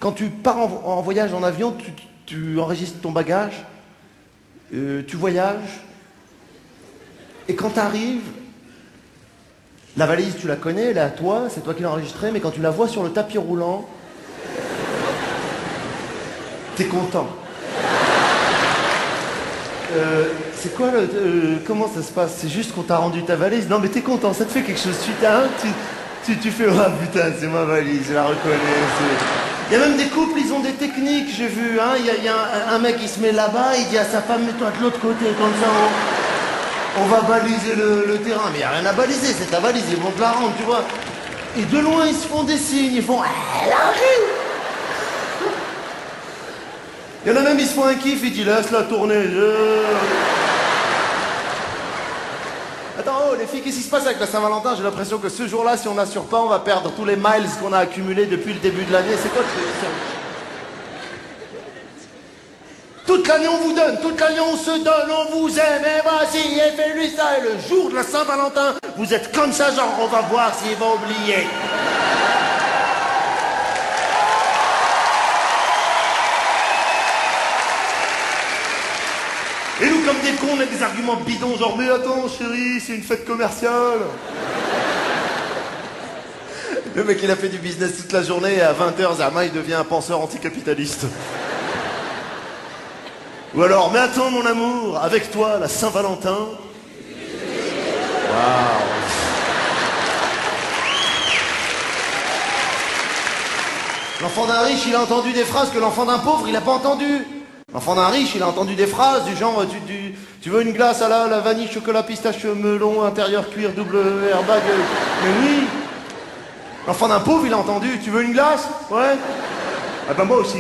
Quand tu pars en voyage en avion, tu enregistres ton bagage, tu voyages, et quand tu arrives, la valise, tu la connais, elle est à toi, c'est toi qui l'as enregistrée, mais quand tu la vois sur le tapis roulant, t'es content. C'est quoi comment ça se passe? C'est juste qu'on t'a rendu ta valise? Non mais t'es content, ça te fait quelque chose suite à un, tu fais ah putain c'est ma valise, je la reconnais. Il y a même des couples, ils ont des techniques, j'ai vu, hein. Il y a un mec qui se met là-bas, il dit à sa femme mets-toi de l'autre côté, comme ça on va baliser le terrain. Mais il n'y a rien à baliser, c'est ta valise, ils vont te la rendre, tu vois. Et de loin ils se font des signes, ils font elle arrive. Il y en a même, ils se font un kiff, ils disent laisse-la tourner. Attends, oh, les filles, qu'est-ce qui se passe avec la Saint-Valentin? J'ai l'impression que ce jour-là, si on n'assure pas, on va perdre tous les miles qu'on a accumulés depuis le début de l'année. C'est quoi ça? Toute l'année, on vous donne, toute l'année, on se donne, on vous aime, et vas-y, et fais-lui ça. Et le jour de la Saint-Valentin, vous êtes comme ça, genre, on va voir s'il va oublier. Et nous, comme des cons, on a des arguments bidons, genre, mais attends, chérie, c'est une fête commerciale. Le mec, il a fait du business toute la journée, et à 20h, Zama, il devient un penseur anticapitaliste. Ou alors, mais attends, mon amour, avec toi, la Saint-Valentin. Waouh. L'enfant d'un riche, il a entendu des phrases que l'enfant d'un pauvre, il n'a pas entendues. L'enfant d'un riche, il a entendu des phrases du genre tu veux une glace à la vanille, chocolat, pistache, melon, intérieur, cuir, double airbag. Mais oui. L'enfant d'un pauvre, il a entendu tu veux une glace? Ouais. Ah ben moi aussi.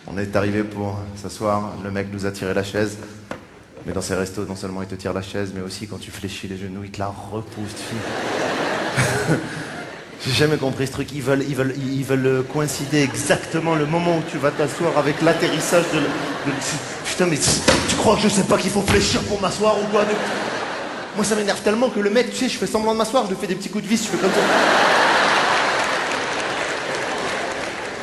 On est arrivé pour s'asseoir, le mec nous a tiré la chaise. Mais dans ces restos, non seulement ils te tirent la chaise, mais aussi quand tu fléchis les genoux, ils te la repoussent. J'ai jamais compris ce truc. Ils veulent coïncider exactement le moment où tu vas t'asseoir avec l'atterrissage de... Putain, mais tu crois que je sais pas qu'il faut fléchir pour m'asseoir ou quoi? Moi, ça m'énerve tellement que le mec, tu sais, je fais semblant de m'asseoir, je lui fais des petits coups de vis, je fais comme ça.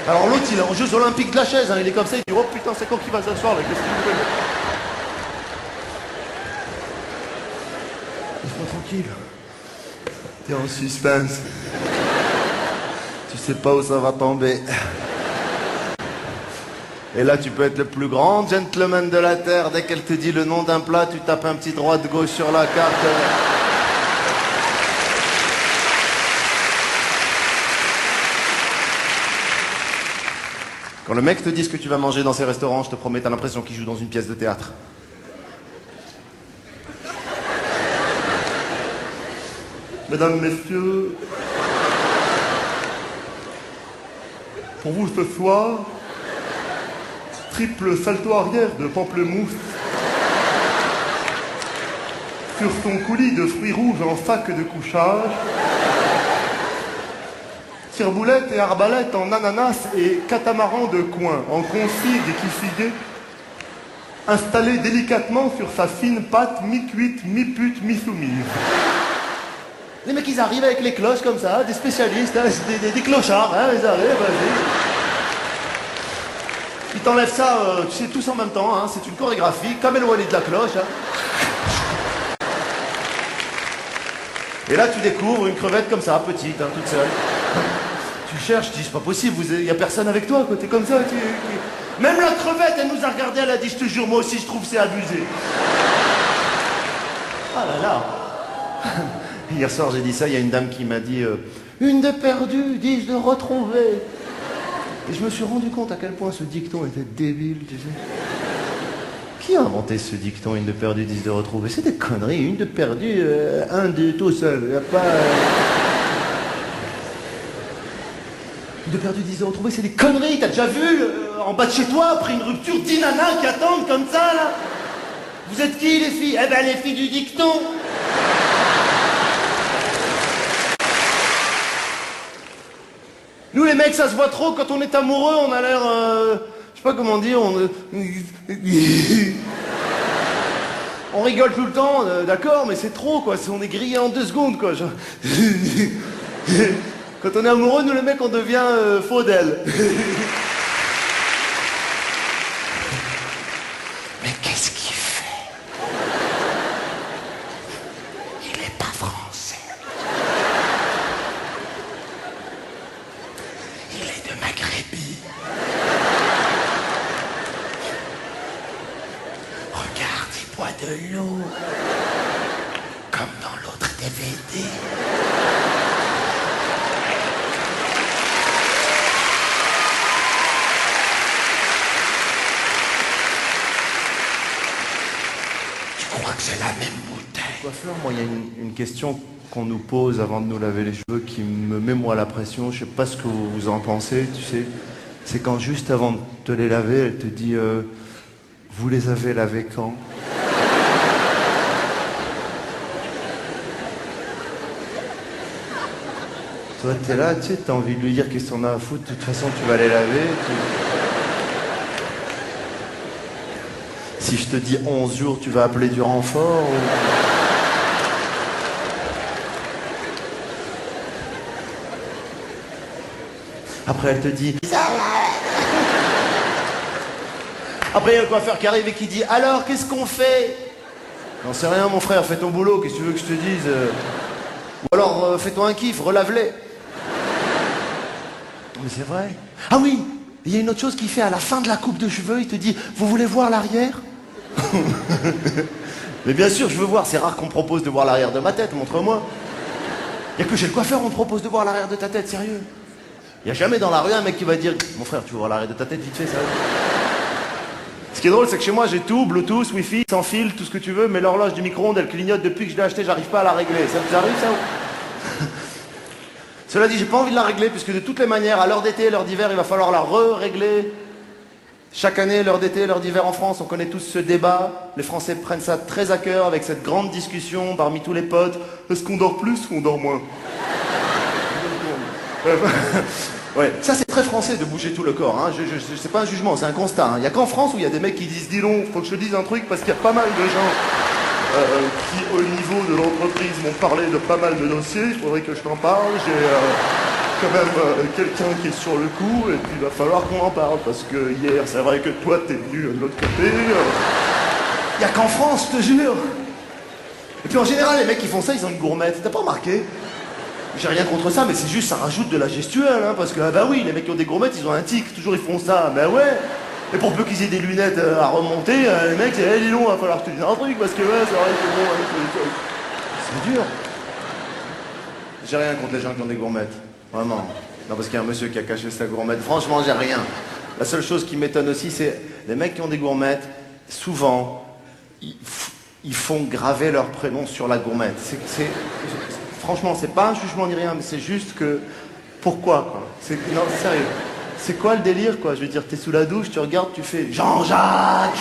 Alors l'autre, il est en Jeux Olympiques de la chaise, hein, il est comme ça, il dit oh putain, c'est quand qu'il va s'asseoir là, qu'est-ce qu'il fait? Laisse-moi tranquille. T'es en suspense. Tu sais pas où ça va tomber. Et là, tu peux être le plus grand gentleman de la Terre. Dès qu'elle te dit le nom d'un plat, tu tapes un petit droite-gauche sur la carte. Quand le mec te dit ce que tu vas manger dans ces restaurants, je te promets, t'as l'impression qu'il joue dans une pièce de théâtre. Mesdames, messieurs, pour vous ce soir, triple salto arrière de pamplemousse sur son coulis de fruits rouges en sac de couchage, tire-boulette et arbalète en ananas et catamaran de coin en config et qui installé délicatement sur sa fine pâte mi-cuite, mi-pute, mi-soumise. Les mecs, ils arrivent avec les cloches comme ça, des spécialistes, hein, des clochards, hein, ils arrivent, vas-y. Ils t'enlèvent ça, tu sais, tous en même temps, hein, c'est une chorégraphie, comme El Wally de la cloche. Hein. Et là, tu découvres une crevette comme ça, petite, hein, toute seule. Tu cherches, tu dis, c'est pas possible, il y a personne avec toi, quoi, t'es comme ça. Même la crevette, elle nous a regardé, elle a dit, je te jure, moi aussi, je trouve c'est abusé. Ah là là. Hier soir, j'ai dit ça, il y a une dame qui m'a dit une de perdue, 10 de retrouvée. Et je me suis rendu compte à quel point ce dicton était débile, tu sais. Qui a inventé ce dicton, une de perdue, 10 de retrouvée? C'est des conneries, une de perdue, un de tout seul. Y a pas... Une de perdue, 10 de retrouvée, c'est des conneries. T'as déjà vu, en bas de chez toi, après une rupture, 10 nanas qui attendent comme ça, là? Vous êtes qui, les filles? Eh ben, les filles du dicton. Nous les mecs, ça se voit trop, quand on est amoureux, on a l'air, je sais pas comment dire, On rigole tout le temps, d'accord, mais c'est trop, quoi. On est grillé en 2 secondes, quoi. Quand on est amoureux, nous, les mecs, on devient faux d'elle. Mais qu'est-ce qu'il fait? Il est pas français. Il est de Maghrébie. Regarde, il boit de l'eau. Comme dans l'autre DVD. Je crois que c'est la même bouteille. Coiffeur, moi, il y a une question qu'on nous pose avant de nous laver les cheveux qui me met, moi, la pression. Je sais pas ce que vous en pensez, tu sais. C'est quand, juste avant de te les laver, elle te dit vous les avez lavés quand? Toi, t'es là, tu sais, t'as envie de lui dire qu'est-ce qu'on a à foutre, de toute façon, tu vas les laver. Si je te dis 11 jours, tu vas appeler du renfort ou... Après, elle te dit... Après, il y a le coiffeur qui arrive et qui dit « Alors, qu'est-ce qu'on fait ?» J'en sais rien, mon frère, fais ton boulot, qu'est-ce que tu veux que je te dise Ou alors, fais-toi un kiff, relave-les. Mais c'est vrai. Ah oui, il y a une autre chose qu'il fait à la fin de la coupe de cheveux, il te dit « Vous voulez voir l'arrière ?» Mais bien sûr, je veux voir, c'est rare qu'on me propose de voir l'arrière de ma tête, montre-moi. Il n'y a que chez le coiffeur on te propose de voir l'arrière de ta tête, sérieux. Il n'y a jamais dans la rue un mec qui va dire « Mon frère, tu veux voir l'arrière de ta tête vite fait, sérieux ?» Ce qui est drôle, c'est que chez moi, j'ai tout, Bluetooth, Wi-Fi, sans fil, tout ce que tu veux, mais l'horloge du micro-ondes, elle clignote depuis que je l'ai achetée, j'arrive pas à la régler. Ça vous arrive, ça? Cela dit, j'ai pas envie de la régler, puisque de toutes les manières, à l'heure d'été, l'heure d'hiver, il va falloir la re-régler. Chaque année, l'heure d'été, l'heure d'hiver en France, on connaît tous ce débat. Les Français prennent ça très à cœur, avec cette grande discussion parmi tous les potes. Est-ce qu'on dort plus ou on dort moins? Ouais, ça c'est très français de bouger tout le corps, hein. C'est pas un jugement, c'est un constat, hein. Il y a qu'en France où il y a des mecs qui disent « Dis donc, faut que je te dise un truc » parce qu'il y a pas mal de gens qui, au niveau de l'entreprise, m'ont parlé de pas mal de dossiers. Il faudrait que je t'en parle. J'ai quand même quelqu'un qui est sur le coup et puis il va falloir qu'on en parle parce que hier, c'est vrai que toi, t'es venu de l'autre côté. Il y a qu'en France, je te jure. Et puis en général, les mecs qui font ça, ils ont une gourmette. T'as pas remarqué? J'ai rien contre ça, mais c'est juste, ça rajoute de la gestuelle, hein, parce que, ah bah oui, les mecs qui ont des gourmettes, ils ont un tic, toujours ils font ça, bah ouais. Et pour peu qu'ils aient des lunettes à remonter, les mecs, c'est, dis donc, va falloir que je te dise un truc, parce que, ouais, c'est vrai que bon, c'est dur. J'ai rien contre les gens qui ont des gourmettes, vraiment. Non, parce qu'il y a un monsieur qui a caché sa gourmette, franchement, j'ai rien. La seule chose qui m'étonne aussi, c'est, les mecs qui ont des gourmettes, souvent, ils font graver leur prénom sur la gourmette. Franchement, c'est pas un jugement ni rien, mais c'est juste que... Pourquoi, quoi? Non, sérieux. C'est quoi le délire, quoi? Je veux dire, t'es sous la douche, tu regardes, tu fais Jean-Jacques.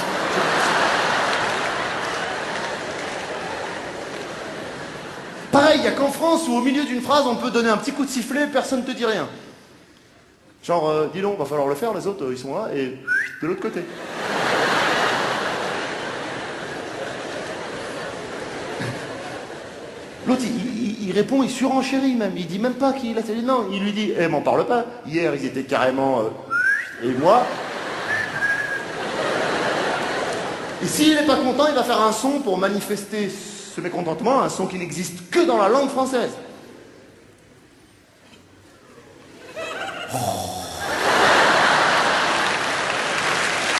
Pareil, il n'y a qu'en France où au milieu d'une phrase, on peut donner un petit coup de sifflet, personne ne te dit rien. Genre, dis donc, va falloir le faire, les autres, ils sont là, et de l'autre côté. L'autre, il répond, il surenchérit même. Il dit même pas qu'il a... Non, il lui dit, m'en parle pas. Hier, ils étaient carrément... et moi... Et s'il n'est pas content, il va faire un son pour manifester ce mécontentement, un son qui n'existe que dans la langue française. Oh.